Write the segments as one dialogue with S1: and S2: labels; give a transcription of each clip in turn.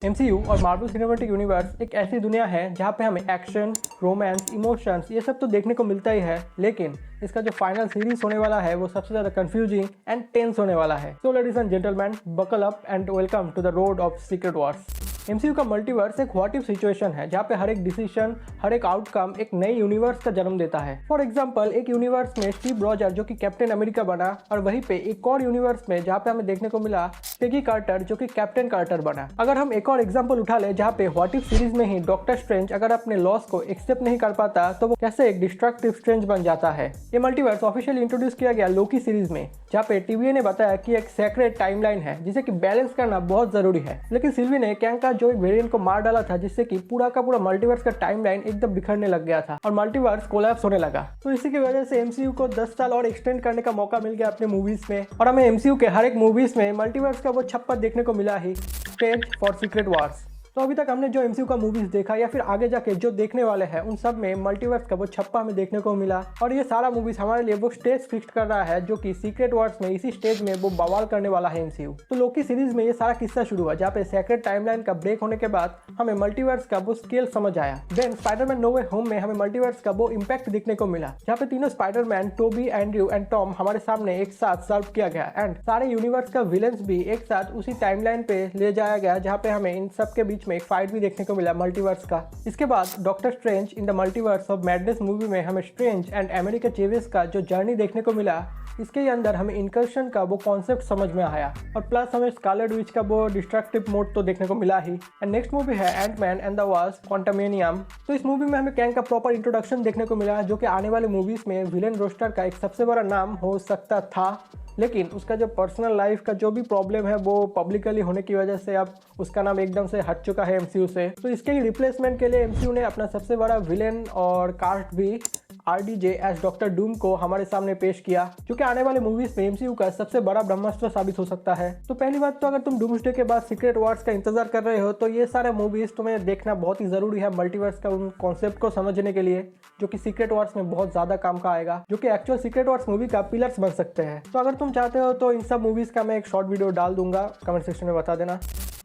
S1: MCU और Marvel cinematic universe एक ऐसी दुनिया है जहाँ पे हमें एक्शन, रोमांस, इमोशंस ये सब तो देखने को मिलता ही है, लेकिन इसका जो फाइनल सीरीज होने वाला है वो सबसे ज़्यादा कंफ्यूजिंग एंड टेंस होने वाला है। So ladies and gentleman, buckle up and welcome to the road of secret wars. MCU का मल्टीवर्स एक व्हाट इफ सिचुएशन है जहाँ पे हर एक डिसीजन, हर एक आउटकम एक नई यूनिवर्स का जन्म देता है। फॉर एग्जांपल, एक यूनिवर्स में स्टीव रॉजर जो कि कैप्टन अमेरिका बना, और वहीं पे एक और यूनिवर्स में जहाँ पे हमें देखने को मिला पेगी कार्टर जो कि कैप्टन कार्टर बना। अगर हम एक और एग्जांपल उठा ले जहाँ पे व्हाट इफ सीरीज में ही डॉक्टर स्ट्रेंज अगर अपने लॉस को एक्सेप्ट नहीं कर पाता तो वो कैसे एक डिस्ट्रक्टिव स्ट्रेंज बन जाता है। ये मल्टीवर्स ऑफिशियली इंट्रोड्यूस किया गया लोकी सीरीज में, जहाँ पे टीवीए ने बताया कि एक सेक्रेट टाइमलाइन है जिसे कि बैलेंस करना बहुत जरूरी है। लेकिन सिल्वी ने कैंग का जो एक वेरिएंट को मार डाला था, जिससे कि पूरा का पूरा मल्टीवर्स का टाइमलाइन एकदम बिखरने लग गया था और मल्टीवर्स कोलैप्स होने लगा। तो इसी की वजह से एमसीयू को 10 साल और एक्सटेंड करने का मौका मिल गया अपने मूवीज में, और हमें एमसीयू के हर एक मूवीज में मल्टीवर्स का वो छप्पर देखने को मिला ही, स्टेज फॉर सीक्रेट वॉर्स। तो अभी तक हमने जो एमसीयू का मूवीज देखा या फिर आगे जाके जो देखने वाले हैं, उन सब में मल्टीवर्स का वो छप्पा हमें देखने को मिला, और ये सारा मूवीज हमारे लिए वो स्टेज फिक्स कर रहा है जो कि सीक्रेट वॉर्स में इसी स्टेज में वो बवाल करने वाला है एमसीयू। तो लोकी सीरीज में ये सारा किस्सा शुरू हुआ जहाँ पे सेक्रेट टाइमलाइन का ब्रेक होने के बाद हमें मल्टीवर्स का वो स्केल समझ आया। देन स्पाइडरमैन नो वे होम में हमें मल्टीवर्स का वो इम्पैक्ट देखने को मिला, जहाँ पे तीनों Spiderman Tobey, Andrew and Tom हमारे सामने एक साथ सर्व किया गया, एंड सारे यूनिवर्स का विलेंस भी एक साथ उसी टाइमलाइन पे ले जाया गया, जहाँ पे हमें इन सब के बीच में एक फाइट भी देखने को मिला मल्टीवर्स का। इसके बाद doctor strange in the multiverse of madness movie में हमें स्ट्रेंज एंड अमेरिका चेविस का जो जर्नी देखने को मिला, इसके अंदर हमें इनकर्शन का वो कॉन्सेप्ट समझ में आया, और प्लस हमें स्कारलेट विच का वो डिस्ट्रक्टिव मोड तो देखने को मिला ही। एंड नेक्स्ट मूवी है एंटमैन एंड द वास्प क्वांटमेनियम। तो इस मूवी में हमें कैंग का प्रॉपर इंट्रोडक्शन देखने को मिला, जो कि आने वाले मूवीज में विलेन रोस्टर का एक सबसे बड़ा नाम हो सकता था, लेकिन उसका जो पर्सनल लाइफ का जो भी प्रॉब्लम है वो पब्लिकली होने की वजह से अब उसका नाम एकदम से हट चुका है एमसीयू से। तो इसके ही रिप्लेसमेंट के लिए एमसीयू ने अपना सबसे बड़ा विलेन और कास्ट भी आरडीजे एज डॉक्टर डूम को हमारे सामने पेश किया, जो कि आने वाले मूवीज में एमसीयू का सबसे बड़ा ब्रह्मास्त्र साबित हो सकता है। तो पहली बात तो अगर तुम डूम्सडे के बाद सीक्रेट वॉर्स का इंतजार कर रहे हो तो ये सारे मूवीज तुम्हें देखना बहुत ही जरूरी है मल्टीवर्स का उन कॉन्सेप्ट को समझने के लिए, जो कि सीक्रेट वॉर्स में बहुत ज्यादा काम का आएगा, जो कि एक्चुअल सीक्रेट वॉर्स मूवी का पिलर्स बन सकते हैं। तो अगर तुम चाहते हो तो इन सब मूवीज का मैं एक शॉर्ट वीडियो डाल दूंगा, कमेंट सेक्शन में बता देना।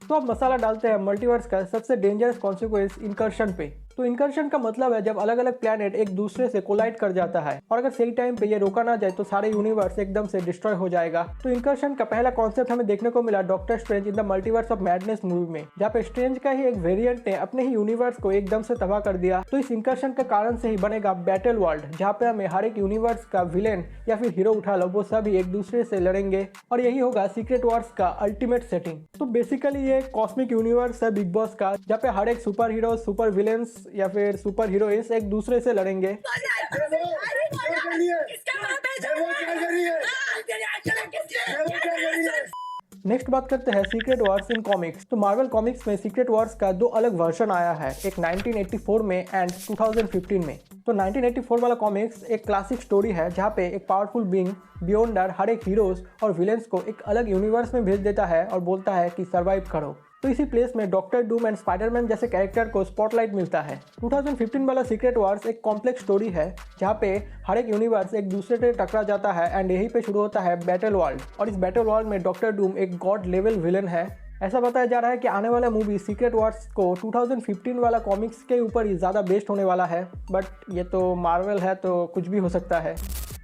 S1: तो अब मसाला डालते हैं मल्टीवर्स का सबसे डेंजरस कॉन्सिक्वेंस इनकर्शन पे। तो इनकर्शन का मतलब है जब अलग अलग प्लैनेट एक दूसरे से कोलाइड कर जाता है, और अगर सही टाइम पे ये रोका ना जाए तो सारे यूनिवर्स एकदम से डिस्ट्रॉय हो जाएगा। तो इनकर्शन का पहला कॉन्सेप्ट हमें देखने को मिला doctor strange in the multiverse of madness movie में, जहाँ पे स्ट्रेंज का ही एक वेरिएंट ने अपने ही यूनिवर्स को एकदम से तबाह कर दिया। तो इस इनकर्शन के कारण से ही बनेगा बैटल वर्ल्ड, जहाँ पे हमें हर एक यूनिवर्स का विलेन या फिर हीरो उठा लो, वो सभी एक दूसरे से लड़ेंगे, और यही होगा सीक्रेट वॉर्स का अल्टीमेट सेटिंग। तो बेसिकली ये कॉस्मिक यूनिवर्स है बिग बॉस का, जहाँ पे हर एक सुपर हीरो, सुपर विलेंस या फिर सुपर हीरोइंस एक दूसरे से लड़ेंगे। नेक्स्ट बात करते हैं सीक्रेट वॉर्स इन कॉमिक्स। तो मार्वल कॉमिक्स में सीक्रेट वॉर्स का दो अलग वर्जन आया है, एक 1984 में एंड 2015 में। तो 1984 वाला कॉमिक्स एक क्लासिक स्टोरी है जहाँ पे एक पावरफुल बीइंग बियॉन्डर हर एक हीरोज और विलेंस को एक अलग यूनिवर्स में भेज देता है और बोलता है कि सर्वाइव करो। तो इसी प्लेस में डॉक्टर डूम एंड स्पाइडरमैन जैसे कैरेक्टर को स्पॉटलाइट मिलता है। 2015 वाला सीक्रेट वॉर्स एक कॉम्प्लेक्स स्टोरी है जहाँ पे हर एक यूनिवर्स एक दूसरे से टकरा जाता है, एंड यहीं पे शुरू होता है बैटल वर्ल्ड, और इस बैटल वर्ल्ड में डॉक्टर डूम एक गॉड लेवल विलन है। ऐसा बताया जा रहा है कि आने वाला मूवी सीक्रेट वॉर्स को 2015 वाला कॉमिक्स के ऊपर ही ज़्यादा बेस्ड होने वाला है, बट ये तो मार्वल है तो कुछ भी हो सकता है।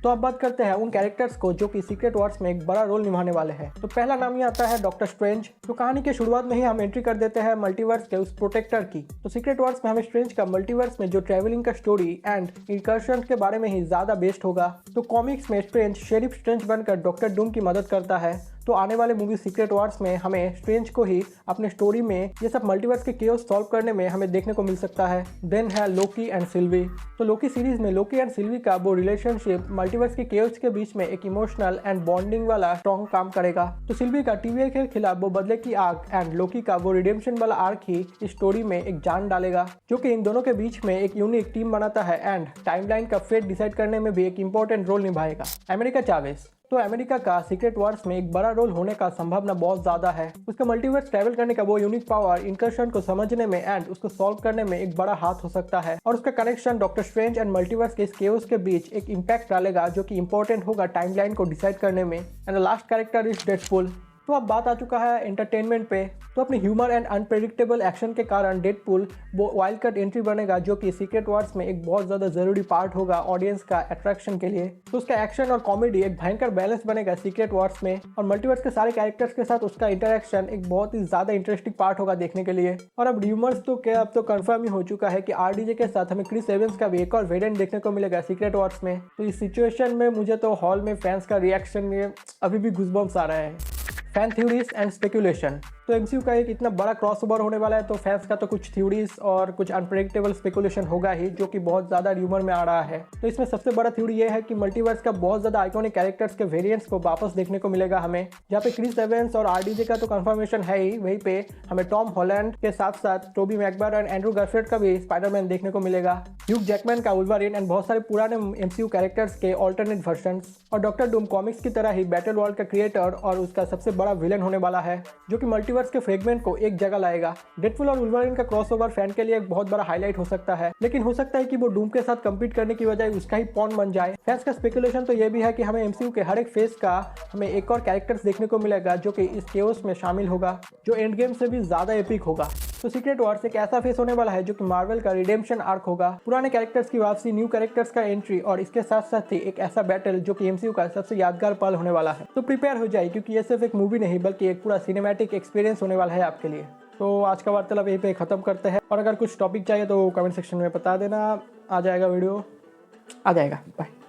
S1: तो अब बात करते हैं उन कैरेक्टर्स को जो कि सीक्रेट वॉर्स में एक बड़ा रोल निभाने वाले हैं। तो पहला नाम ही आता है डॉक्टर स्ट्रेंज। तो कहानी के शुरुआत में ही हम एंट्री कर देते हैं मल्टीवर्स के उस प्रोटेक्टर की। तो सीक्रेट वॉर्स में हमें स्ट्रेंज का मल्टीवर्स में जो ट्रैवलिंग का स्टोरी एंड इनकर्शन के बारे में ही ज्यादा बेस्ड होगा। तो कॉमिक्स में स्ट्रेंज शेरिफ स्ट्रेंज बनकर डॉक्टर डूम की मदद करता है। तो आने वाले मूवी सीक्रेट वॉर्स में हमें स्ट्रेंज को ही अपने स्टोरी में ये सब मल्टीवर्स के केओस सॉल्व करने में हमें देखने को मिल सकता है। देन है लोकी एंड सिल्वी। तो लोकी सीरीज में लोकी एंड सिल्वी का वो रिलेशनशिप मल्टीवर्स के केओस के बीच में एक इमोशनल एंड बॉन्डिंग वाला स्ट्रॉन्ग काम करेगा। तो सिल्वी का टीवीए के खिलाफ वो बदले की आग एंड लोकी का वो रिडेम्पशन वाला आर्क ही इस स्टोरी में एक जान डालेगा, जो कि इन दोनों के बीच में एक यूनिक टीम बनाता है एंड टाइमलाइन का फेट डिसाइड करने में भी एक इंपॉर्टेंट रोल निभाएगा। अमेरिका चावेस। तो अमेरिका का सीक्रेट वॉर्स में एक बड़ा रोल होने का संभावना बहुत ज्यादा है। उसका मल्टीवर्स ट्रैवल करने का वो यूनिक पावर इनकर्शन को समझने में एंड उसको सॉल्व करने में एक बड़ा हाथ हो सकता है, और उसका connection doctor strange and multiverse के इस केओस के बीच एक इम्पैक्ट डालेगा, जो कि इंपॉर्टेंट होगा टाइमलाइन को डिसाइड करने में। And the last character is Deadpool. तो अब बात आ चुका है एंटरटेनमेंट पे। तो अपने ह्यूमर एंड अनप्रेडिक्टेबल एक्शन के कारण डेडपूल वो वाइल्ड कार्ड एंट्री बनेगा, जो कि सीक्रेट वार्स में एक बहुत ज़्यादा ज़रूरी पार्ट होगा ऑडियंस का अट्रैक्शन के लिए। तो उसका एक्शन और कॉमेडी एक भयंकर बैलेंस बनेगा सीक्रेट वार्स में, और मल्टीवर्स के सारे कैरेक्टर्स के साथ उसका इंटरेक्शन एक बहुत ही ज़्यादा इंटरेस्टिंग पार्ट होगा देखने के लिए। और अब र्यूमर्स तो क्या, अब तो कंफर्म ही हो चुका है कि आरडीजे के साथ हमें क्रिस एवंस का भी एक और वेरिएंट देखने को मिलेगा सीक्रेट वार्स में। तो इस सिचुएशन में मुझे तो हॉल में फैंस का रिएक्शन में अभी भी गूज़बम्प्स आ रहा है। Fan theories and speculation. तो एमसीयू का एक इतना बड़ा क्रॉसओवर होने वाला है, तो फैंस का तो कुछ थ्योरीज और कुछ अनप्रेडिक्टेबल स्पेकुलेशन होगा ही, जो कि बहुत ज़्यादा र्यूमर में आ रहा है। तो इसमें सबसे बड़ा थ्योरी ये है कि मल्टीवर्स का बहुत ज़्यादा आइकॉनिक कैरेक्टर्स के वेरिएंट्स को वापस देखने को मिलेगा हमें, जहाँ पे क्रिस एवंस और आरडीजे का तो कंफर्मेशन है ही, वहीं पे हमें टॉम हॉलैंड के साथ साथ टोबी मैकवायर और एंड्रू गारफील्ड का भी स्पाइडरमैन देखने को मिलेगा, ह्यूग जैकमैन का वुल्वरीन एंड बहुत सारे पुराने एमसीयू कैरेक्टर्स के ऑल्टरनेट वर्जन्स, और डॉक्टर डूम कॉमिक्स की तरह ही बैटल वर्ल्ड का क्रिएटर और उसका सबसे बड़ा विलन होने वाला है, जो कि मल्टीवर्स के फ्रेगमेंट को एक जगह लाएगा। डेडपूल और वुल्वरीन का क्रॉसओवर फैन के लिए एक बहुत बड़ा हाईलाइट हो सकता है, लेकिन हो सकता है कि वो डूम के साथ कम्पीट करने की बजाय उसका ही पॉन बन जाए। फैंस का स्पेकुलेशन तो ये भी है कि हमें एमसीयू के हर एक फेज का हमें एक और कैरेक्टर्स देखने को मिलेगा, जो कि इस केओस में शामिल होगा, जो एंड गेम से भी ज्यादा एपिक होगा। तो सीक्रेट वार्स एक ऐसा फेस होने वाला है जो कि मार्वल का रिडेम्पशन आर्क होगा, पुराने कैरेक्टर्स की वापसी, न्यू कैरेक्टर्स का एंट्री, और इसके साथ साथ ही एक ऐसा बैटल जो कि एमसीयू का सबसे यादगार पल होने वाला है। तो प्रिपेयर हो जाए, क्योंकि ये सिर्फ एक मूवी नहीं बल्कि एक पूरा सिनेमैटिक एक्सपीरियंस होने वाला है आपके लिए। तो आज का वार्तालाप यहीं पे ख़त्म करते हैं, और अगर कुछ टॉपिक चाहिए तो कमेंट सेक्शन में बता देना, आ जाएगा वीडियो, आ जाएगा। बाय।